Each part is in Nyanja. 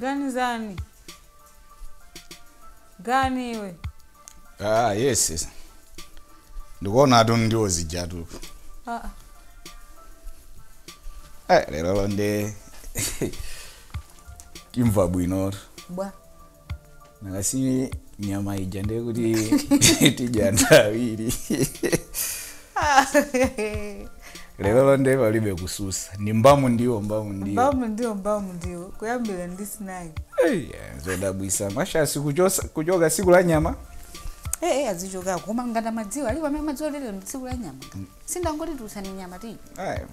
Gani zani? Gani iwe? Yes. Ndikuona atu ndiwo zijatu. Lero nde imva bwino. Bwa. Nakasi nyama ijande kuti tijanda awiri. Lero nde balibe kususa. Ni mbamu ndiwo. Mbamu ndiwo. Kuyambira ndisinayi. Zodabwisa. Masha kujoga siku la nyama. Azichoka koma ngata madziwa ali pamene madziwa lero tsiku la nyama. Sindangoti tusani nyama ti.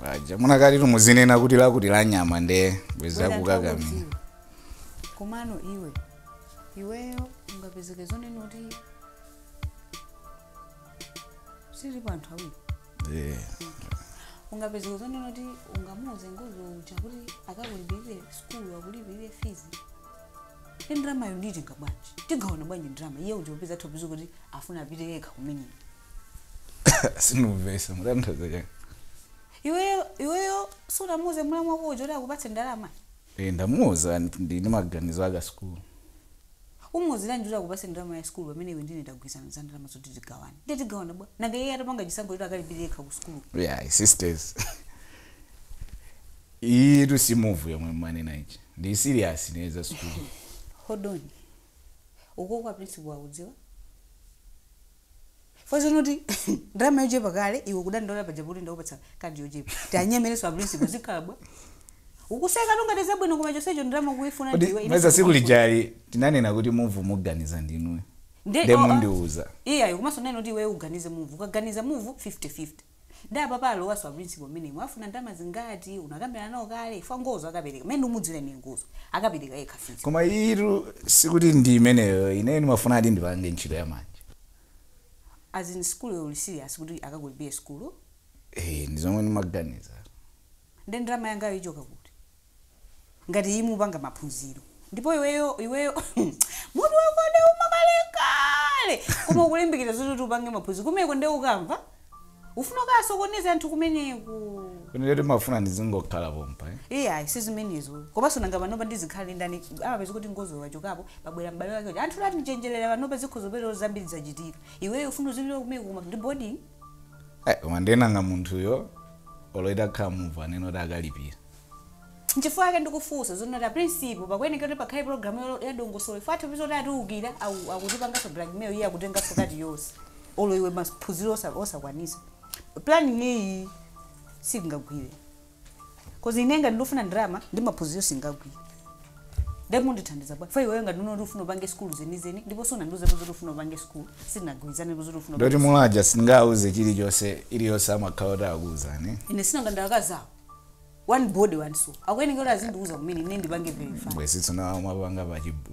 Baja munakali tumuzinena kuti la nyama nde bweza kukakami. Komano iweyo ungapezeke zonene kuti siri panthu awiri. Ungapezeke zonene kuti ungamuze ngozo chakuti akakulipirire school akulipirire fees. Ndrama yonditi ngabanje. Tigaona banje ndrama iye ujopeza thobizo kuti afuna apite yekha kumene. Sinovesa mutandaza chani. Iweyo sunamuze mulamu wako ujoti akupatse ndalama. Ndamuza ndine maganizo aka school. Umuzira njira akupatse ndalama ya school pamene iwe ndine ndagwisana za ndalama zoti tigawane. Tigawana bwa. Nanga iye atapanga chisango kuti akalipire yekha ku school. Sisters. Itu si move yomwe manena ichi. Ndi serious neza school. Hold on. Uko kwa principal audziwa? Fozo noti drama yoje pakale iwe kudandola pajabuli ndopatsa kandi yoje. Tanyemere swa principal zikabwa. Ukuseka nongateza bwino koma chosecho drama kuifuna ndiwe. Meza siku lijali tinanena kuti move muganiza ndinwe. Ndemundiuza. Kumaso neno ndi wewe uganize move. Ukaganiza move 50-50. Ndaba palo waswa principal mene mwafuna ndama zingati unakambira nawo kale fangozo akabereka mene umudzire ni ngozo akabereka yekha fiti koma iru sikuti ndi imeneyo ineni mafuna adi ndipange ntchito ya manje as in school you serious kuti akakulipia school ndizomwe ndimaganiza ndi ndrama yanga ichoka kuti ngati imupanga maphunziro ndipo iweyo mutu wako ndi umakalekale koma ukulimbikira zoti upange maphunziro kumeko ndi ukamva ufuna kasokoneza anthu kumeneko kuneleti mafuna ndizingokhala pompa sizimenezo komanso nanga panopa ndizikhale ndani amapeza kuti ngozo wachokapo pabwera m'bale wake anthu lati nchenjerera panopa zikhozopero zambiri zachitika iweyo ufuna uzipita kumeko koma ndi boarding koma ndenanga munthuyo oloita khala muvu anene oti akalipira nchifukwa yake ndikufunsa zonota principal pakweneke kuti pakhale programu ya dongosolo ifati pizoti atiukira akutipangaso blackmail iye akutengaso kati yonse olo iwe maphunziro osakwanisa planning iyi singagwire kozi inenga ndofuna drama ndi maphunziro singagwire ndimundithandiza bwa iweyo ngati unoti ufuna upange school zenizeni ndipo sona nduze kuti ufuna upange school sinagwirizane kuti ufuna ndoti mulaja singauze chilichonse iliyonse amakhala akuuzane ine sinangandakazawo one body one soul akweneke kuti azindiuza kumene ine ndipange verify bwesitsona mwapanga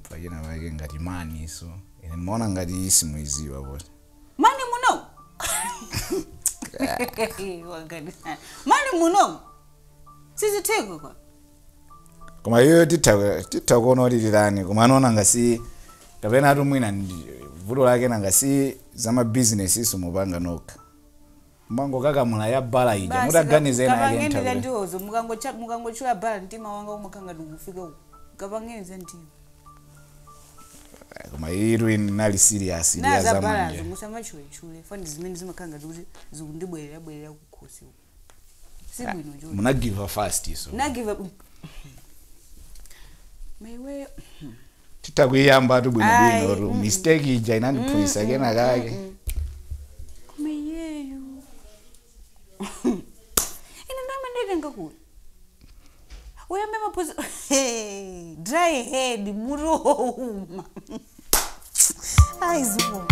pachina pake ngati mani so ine ndimaona ngati simuiziwa poti mani muno mani muno sizitheko kwa koma iyo titakuona kuti tilani koma anaona ngasi kapena atu mwina vuto lake nangasi zama business iso mupanga nokha mbango kakamula ya bala ija mutaganize na yake nthawe kapangeni ndiwozo mukangochula bala mtima wanga umakanga ndikufika kapangeni ndiwo koma iru inali serious ya zamanje musamachule fandi zimene zimakanga kuti zikundibwerera kukhosi sibwino njo muna give fast so na give maiwe titakuyamba tu bwino mistake ija inandiphunzitsa kena kake koma iyeyo ine ndamendetenga kuti uyambe maphuzi dry head muroma aizuko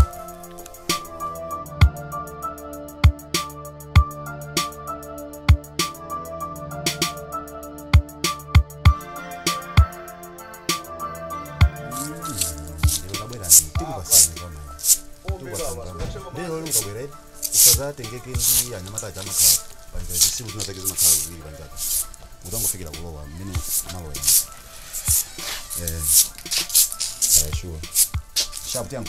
usazatengeke ndi anyamata chamakhala panja zisiku zinazake zimakhala zili panjapa utangofikira kulowa mmene maloya sure sharp yangu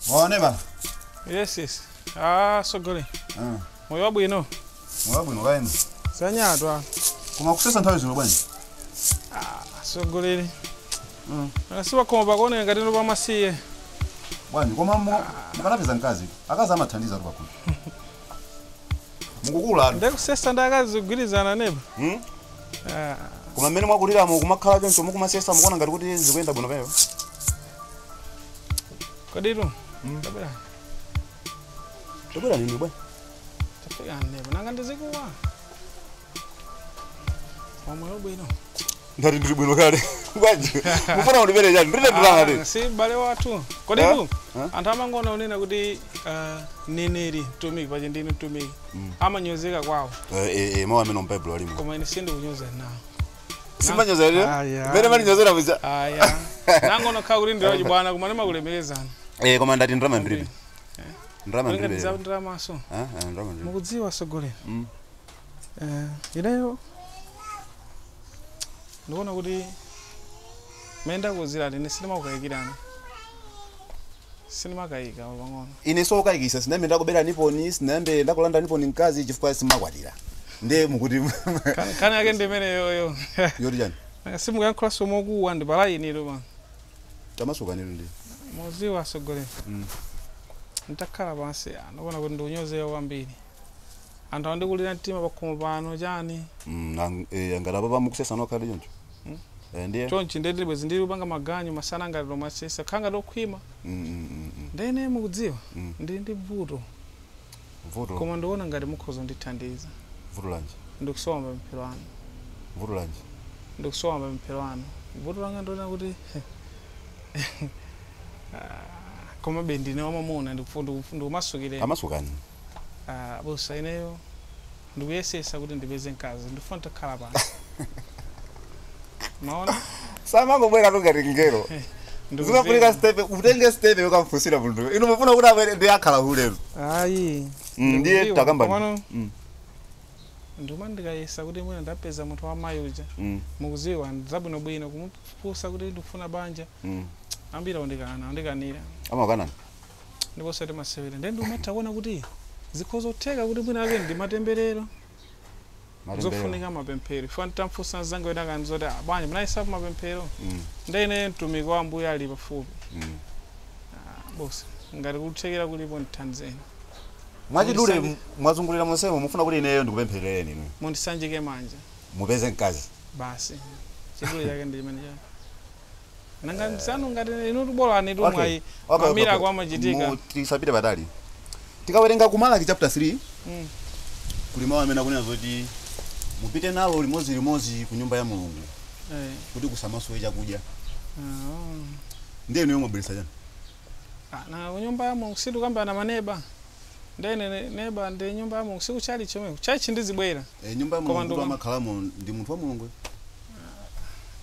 waone ba yes sogole moyo wabwino kaenda sanyatwa Koma kusesa nthawi zino bwanji. Sogolere. Asiba koma bakone ngati ndo pamasiye. Bwanji koma mukanapeza mkazi. Akazi amathandiza tu pakulu. Mukukula. Ndekusesa ndakazigwirizana neba. Koma mmene mwakulira kumakhala choncho mukumasesa mukuona ngati kuti zikuyenda bwino peyo. Kodiru. Tabera. Tabera nini bwana? Tafika neba nanga ndizikuwa. Omwe bwino. Ndari ndiri bwino kale. Bwanji. Mufuna undibere chani ndine ndilanga. Si bale watu. Kodiru. Anthu amangona unena kuti neneri tumiki paje ndine tumiki. Amanyozeka kwawo. Mawa amene mBible walimo. Koma ine sindi kunyoza nawo. Simanyoza ere? Bene mali nyozera mwiza. Aya. Nangono kha kuti ndiyo bwana kumane makulemekezana. Koma ndati ndrama ndribe. Ndrama ndribe. Ngati ndrama so. Ndrama ndribe. Mukudziwa sogolera. Ileyo ndikuona kuti menda kuzira ine sinema kukayikirana. Sinema kayika pang'ono. Ine so kayikisa sinembe ndakubera niponi sinembe ndakulanda niponi mkazi chifukwa simakwatira. Nde mukuti kana yake ndemene yoyo. Yori jani. Simu yankhola somo kuwa ndi balaini ro man. Tamasuka nilo ndi. Muziwa sogolera. Ntakhala pansi ndikuona kuti ndunyozeyo kwambiri. Anthu andikulira mtima pakhomo pano chani. Ngati papa mukusesa nokhali choncho. Ndiye. Chonchi ndedibwe zindiri upanga maganyu masana ngati lomasesa khanga lokhwima. Ndene mukudziwa ndi vuto. Vuto. Koma ndiona ngati mukhoza ndithandiza. Vuto lanje. Ndikusoma mpero wanu. Vuto lanje. Ndikusoma mpero wanu. Vuto langa ndona kuti koma bendine wamamuna ndikumasukire. Amasukani. Bosa ineyo ndikuyesesa kuti ndipeze mkazi ndifuna takhala pano. Maona? Samango bwera ngati ngero. Zinafunika step utenge step yokamfusira munthu. Ino mufuna kuti amene ndi akhala hulero. Ayi. Ndiye takamba. Nduma ndikayesa kuti mwina ndapeza munthu wamayi uja. Mukuziwa zabwino bwino kumufusa kuti ndikufuna banja. Ambira ndikanira. Amakanani. Ndipo sati masewera. Ndende umatha kuti zikhozotheka kuti mwina ake ndi matemberero. Zofunika mapemphero. Funa tamfusa zangu wena kanzoti bwanji mnayisapo mapemphero. Ndene mtumiki wa Ambuye ali pafupi. Bosa ngati kuthekera kulipo ndithanzeni. Mwachidule mwazungulira monsemo mufuna kuti ineyo ndikupempherereni inu. Mundisanjike manja. Mupeze mkazi. Basi. Chidule yake ndi imene chake. Nanga nsanu ngati inu tubolani tumwayi. Mamira kwa machitika. Tisapite patali. Tikawerenga ku Malaki chapter 3. Kuli mawu amene akunena zoti mupite nalo limodzi ku nyumba ya Mulungu. Kuti kusamasowe chakudya. Ndiye niyo mwabweresa chani. Na nyumba ya Mulungu situ kamba na maneba. Ndene neba ndi nyumba ya Mulungu siku chali chomwe. Chachi ndizibwera. Nyumba ya Mulungu amakhalamo ndi munthu wa Mulungu.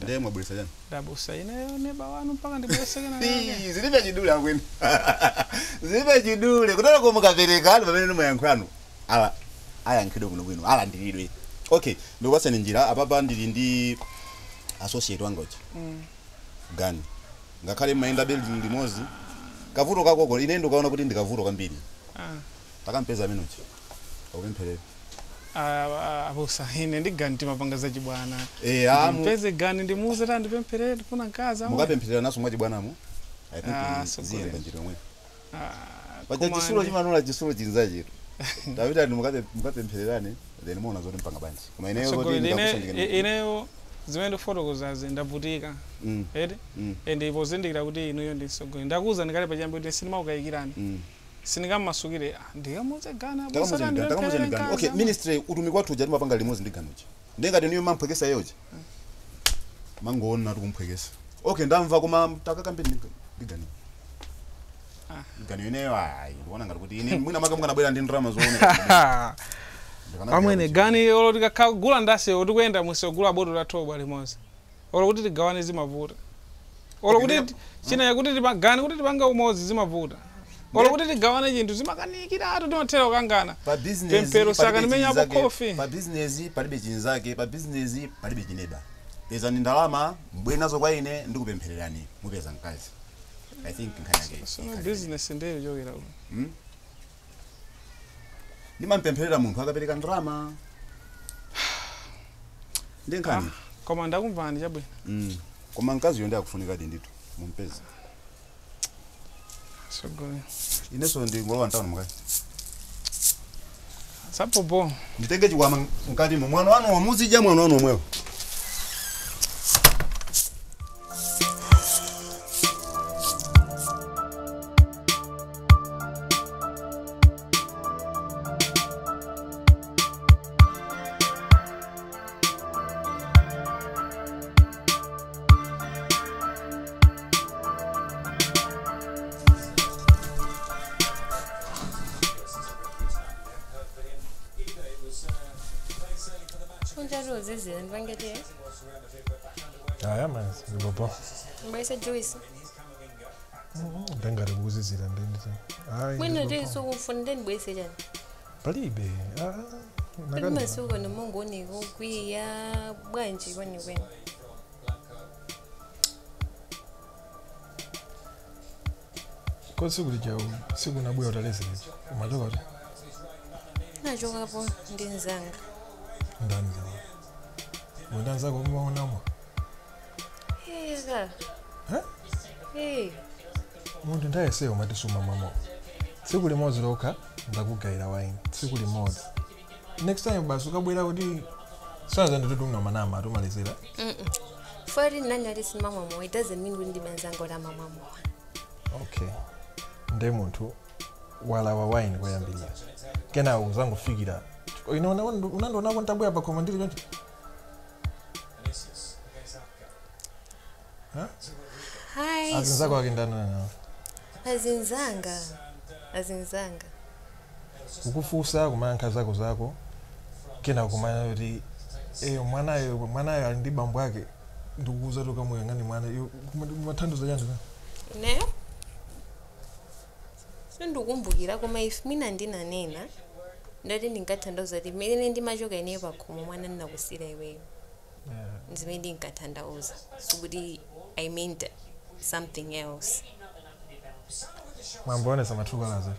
Ndiye mwabweresa chani. Dabusa ineyo neba wanu mpaka ndibwereseke na yake. Zilibe chidule akwene. Zilibe chidule kutala ko mukapereka ali pamene muyankhano. Ala ayankhidwe kuno bwino ala ndilidwe. Okay, ndikuwasani njira apapa ndili ndi associate wangoje. Gani. Ngakhale mayenda building limozi. Kavuto kakoko ine ndikaona kuti ndikavuto kwambiri. Takampeza amenochi. Okempherera. Abusa ine ndigani timapanga za chibwana. Mpeze gani ndimuze ta ndipempherera ndifuna mkazi amwe. Mukapempherera naso mwa chibwanamo. I think ziyenda njiro mwe. Paja chisulo chimanula chisulo chinzachiro. Davida mukapemphererane then muona zoti mpanga banji. Koma ineyo zoti ndikakusandikana. Ineyo zimene fotokozazi ndavutika. Ede? Ende ipozindikira kuti inuyo ndisogole. Ndakuza ndikale pachiyambi kuti sinema ukayikirani. Sinikammasukire ndikamuze gana ndikamuze gana. Okay, ministry utumiki wathu ujati mapanga limozi ndiganuchi. Ndengati niyo mamphwekesa yoje. Mangoona tukumphwekesa. Okay, ndamva koma takakambeni ndigani. Gani ineyo ayi ndikuona ngati kuti ine mwina maka mukana ndi ndrama zoone. Amwene gani olo tikakagula ndase otikuyenda musogula bodo la toba limozi. Olo kuti tigawane zimavuta. Olo kuti china yakuti tipagani kuti tipanga umozi zimavuta. Olo kuti tigawane chinthu zimakanikira atu timathera kangana. Pa business pempero saka nimenya po coffee. Pa business palibe chinzake, pa business palibe chineba. Peza ni ndalama mbwe nazo kwa ine ndikupemphererani mupeza mkazi. I think nkanyake. So business ndiyo jogera ulo. Ndimampempherera munthu akapereka ndalama. Ndinkani. Koma ndakumvani chabwe. Koma nkazi yonde akufunika dinditu. Mumpeza. Sogole. Ineso ndi ngolowa ntano mkai. Sapopo. Nditenge chikwama mkati mwana wanu wamuzija mwana wanu omwewo. Man, Bobo. Where's the juice? Then got a woozy and then. When it is so funded, waste it. Believe But my soul on the Mongoni, we are branch when you win. Because Siguna will listen. My lord. I joke upon Dinzang. Danza. When Danza go more now. Hey, sir. Huh? Hey. Muntu ndaye seyo matisuma mama. Sikuli mozi loka ndakugaira wine. Sikuli mozi. Next time basi ukabwera kuti swaza nditudunga manama atumalizira. For nani alisi mama mo, it doesn't mean we ndibanzango la mama mo. Okay. Nde muntu wala wa wine kwayambirira. Kena uzangu figira. Unando nako ntabwe apa komandiri yonke. Huh? Hi. Azinza kwa kindana na. Azinzanga. Ukufusa kumanka zako. Kena kumanya yoti mwanayo ndi bambo yake ndikuuza toka moyo ngani mwana yo mathandizo yandu na. Ne? Sindukumbukira koma if mina ndinanena ndati ndingathandauza kuti mmene ndimachoka ineyo pakhomo mwana ndinakusira iweyo. Nzimene ndingathandauza sikuti I meant something else. Mwambonesa matrukalazo.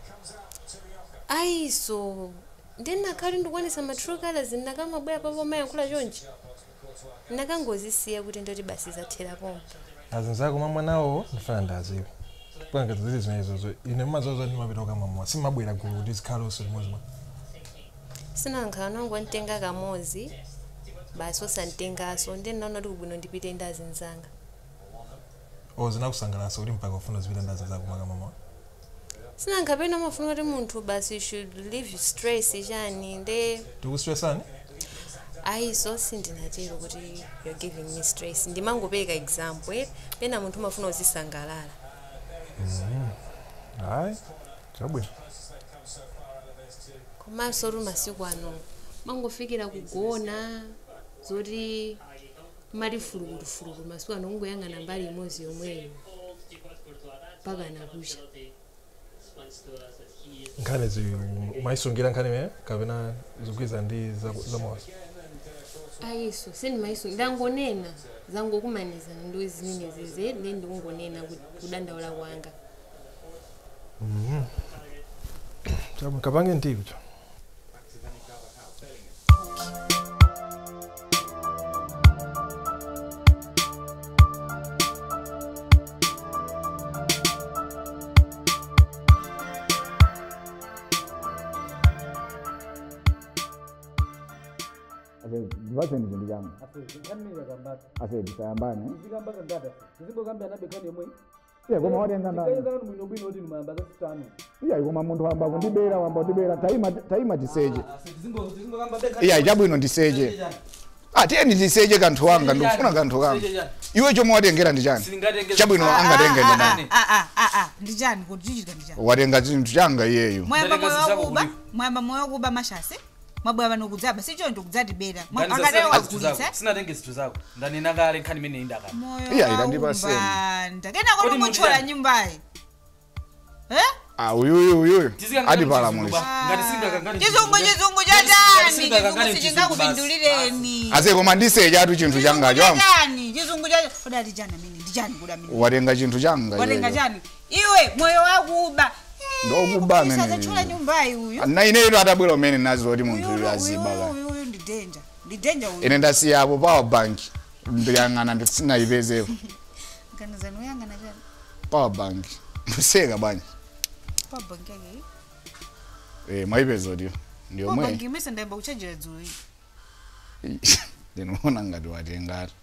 So ndena kali ndikuonesa matrukalazo ndakamabwera papo mayankhula chonchi. Ndakangozisiya kuti ndoti basi zathera pompo. Azinzako mamwanawo ndifana ndaziwa. Panga zili zimenezo ine mazozo ndi mapita kama simabwera gulu kuti zikhaloso limodzi mwa. Sinankhala nangu ntenga kamozi basi osantengaso ndinaona kuti kubwino ndipite ndazinzanga. Zinakusangalatsa kuti mpaka ufuna zipita ndazinzako maka mama. Sinankhala pena mafuna kuti munthu basi should leave stress chani nde. Tikustressani? So sindinatero kuti you're giving me stress. Ndimangopeka example pena munthu mafuna uzisangalala. Chabwino. Komanso masiku ano mangofikira kugona zoti mali fulukulu masiku ano ungoyang'ana mbali imodzi yomweyo mpaka nakucha. Nkhani maisungira nkhani me kapena zikwiza ndi zamoyo. So sindimayisungira ndangonena zangokumaniza ndo zimene zize ndikungonena kudandaula kwanga. Chabwino kapange ndiwo. Ndivaze ndizindi yangu. Ase disayambane. Zikambaka ndata. Zibogambya nabekane mwe. Iya koma wadenga ndani. Kayenzana mu ndobino oti mamba zasitano. Iya koma muntu wamba kundibera taima tiseje. Iya chabwino ndiseje. Tieni ndiseje kanthu wanga ndikufuna kanthu kanga. Iwe chomwe wadengera ndi chani? Chabwino angadenga ndi nani? Ndijani kudzichika ndijani. Wadenga chinthu changa iyeyo. Mwamba moyo kuba mashase. Mabwa bano kudzaba sicho ndikudzatibera. Akatero wagulitsa. Sinatenge zithu zako. Ndanena kale nkhani imene indaka. Iya ilandipaseni. Ndakena kuti muchola nyumbayi. Uyu. Adi pala mulisa. Ngati singakangani. Chizungu chatani. Chingakuvindulireni. Ase koma ndiseja atu chinthu changa chwangu. Chizungu chacho. Kodati chana mini ndijani kuda mini. Wadenga chinthu changa. Wadenga chani. Iwe moyo wakuba. Ndokuba mene. Sasa chola nyumbayi uyu. Na ineyo atabwera umene nazo kuti munthu uyu aziba ka. Uyu ndi danger. Ndi danger uyu. ine ndasiya apo power bank ndiyang'ana ndisinayipezeko Kanizani uyangana chani. power bank museka banye Power bank yake. maipezo ndiyo ndiyo Power mwe bank imese ndaimba kuchargera dzulo iyi. ndinoona ngati watengata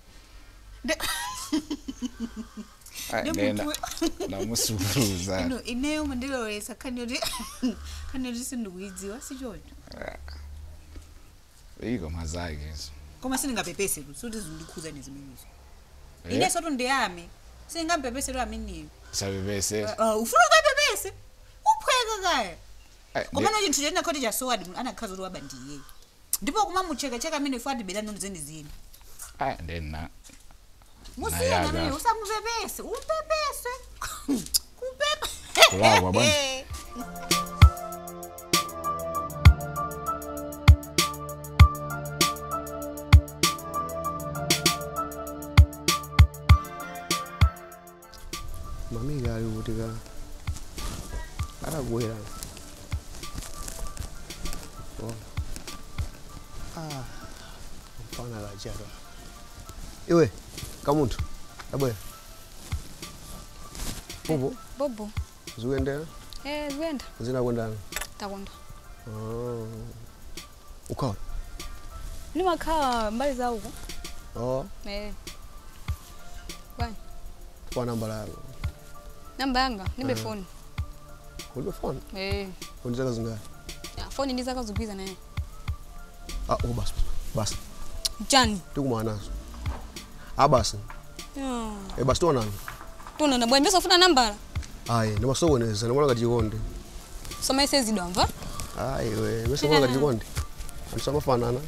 ndamusukuruza No, ineyo mandilowesa kanoti sindikuidziwa sichona. iko mazake izo Koma sindingapepese kuti suti zindikhuza nezimenezo. Ine soto ndiyame. Singambepese lo aminiyo. sapepese Ufuna ukapepese? Uphweka kaya. Koma no chinthu chena khoti cha sowadi anakhaza kuti abandiye. Ndipo kuma mucheka mine fadi bela nonzeni zini. ndena Musiyana naye usamupepese, upepese. Kupepe. kulakwa bwana mamiga ali kutika arakwera mpana kacharo iwe kamuntu abwera Bobo. zikuendera Zikuenda. zinakwendana Takwenda. ukhawa Nimakhala mbali za uko. Bwana. kwa namba lako Namba yanga nibe phone. ulibe phone phone zaka zingati Ya phone ndiza kazugwiza naye. basi Jani. tikumanazo basi basi tonana Tuna bwana mbesa ufuna namba. ayi ndimasokoneza ndimona ngati chikonde Soma message domva. ayi we ndimona ngati chikonde andisamafanana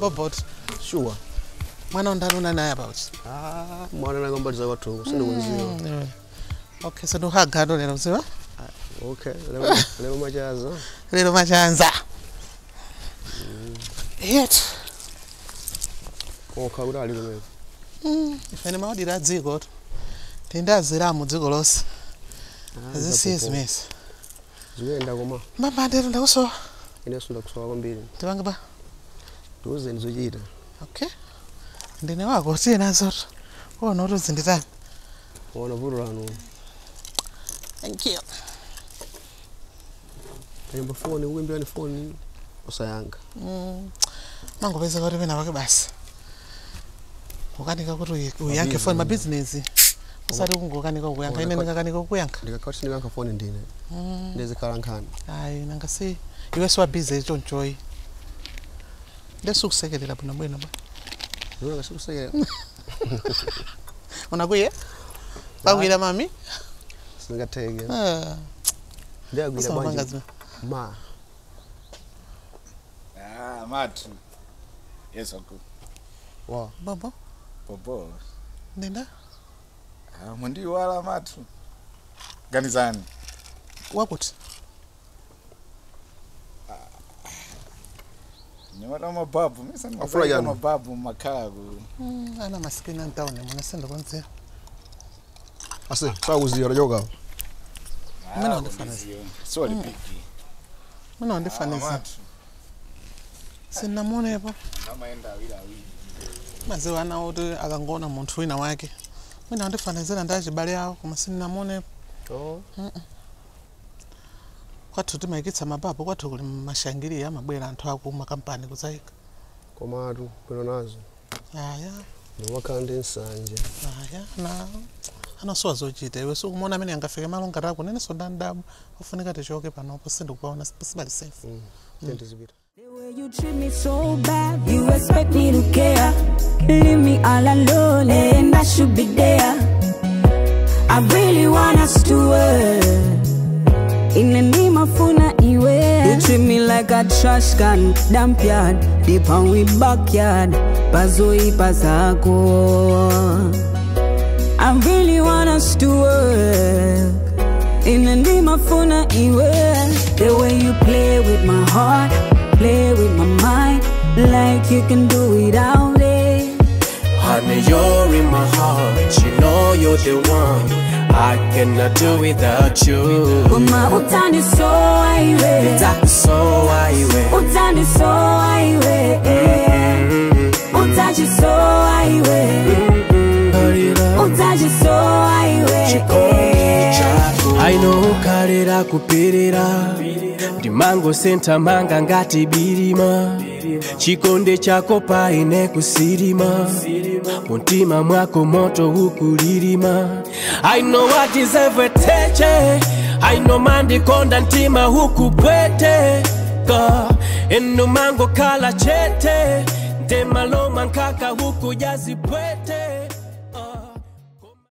Bobot. Sure. Mwana ndaluna naye about. Mwana ngamba za watu sindikuziwa. Okay, so ndo hagado lero ziwa? Okay, leo machaza. Lero machanza. Yet. Kaura lero mewe. Ifene maudira dziko. Tindazira mu dziko lose. Azisizi mesi. Zikuenda koma. Mama ndero ndakuso. Ine sunda kusowa kwambiri. Tibanga ba. Tuze nizochita. Okay. Ndine wako sina zoto. Ona uruzi nditani. Ona vurano. Thank you. Kayamba phone uwimbi ani phone osayanga. Mango pesa kuti pena wake basi. Ukanika kuti uyanke phone ma business. Usati kungokanika kuyanka ine ndingakanika kuyanka. Ndikakati ndinganka phone ndine. Ndeze kalankhani. Hayi nanga si iwe swa busy chonchoyi. Ndesikusekelela bwana bwana ba. Yona ngasukusekela. Unakuye? Bakwira mami? Singatheke. Ndiyagwira manje. Ma. Matu. Yes okay. Wa. Bobo. Bobo. Ndenda? Mundi wala matu. Ganizani. Wakuti? Nyora mababu, mesa Afurayano. mababu makago. Ana maskini ntaone mwana sendo kwanze. Ase, sakuziya rajoka. Mina ndifanisa. So the big. Mina ndifanisa. Sinamone hapo. Amaenda wili. Maze wana uti akangona muntu wina wake. Mina ndifanizira ndachibale yawo koma sinamone. Kwathu timaikitsa mababu kwathu kuli mashangiri amabwera anthu aku makampani kuzaika. Komatu pino nazo. Aya. Ndimakande nsanje. Aya na anosowa zochita iwe sukumona amene angafike malo ngati ako nene sodandabu ufunika tichoke panopo sindikuona sibali safe. Tentizipita. The way you treat me so bad, you expect me to care. Leave me all alone and I should be there. I really want us to work. In the name of Funa Iwe. You treat me like a trash can, dump yard, deep on we backyard. Pazoi pasako. I really want us to work. In the name of Funa Iwe. The way you play with my heart, play with my mind, like you can do without it. Honey, you're in my heart. You know you're the one. I cannot do without you. Uma utani so aiwe. So aiwe. Utani so aiwe. Utaji so aiwe. Utaji so aiwe. I know karera kupirira. Dimango senta manga ngati birima. Chikonde chako paine kusirima. Muntima mwako moto hukulirima. I know I deserve teche. I know mandi konda ntima hukupwete. Eno mango kala chete. Nde maloma nkaka huku jazi pwete.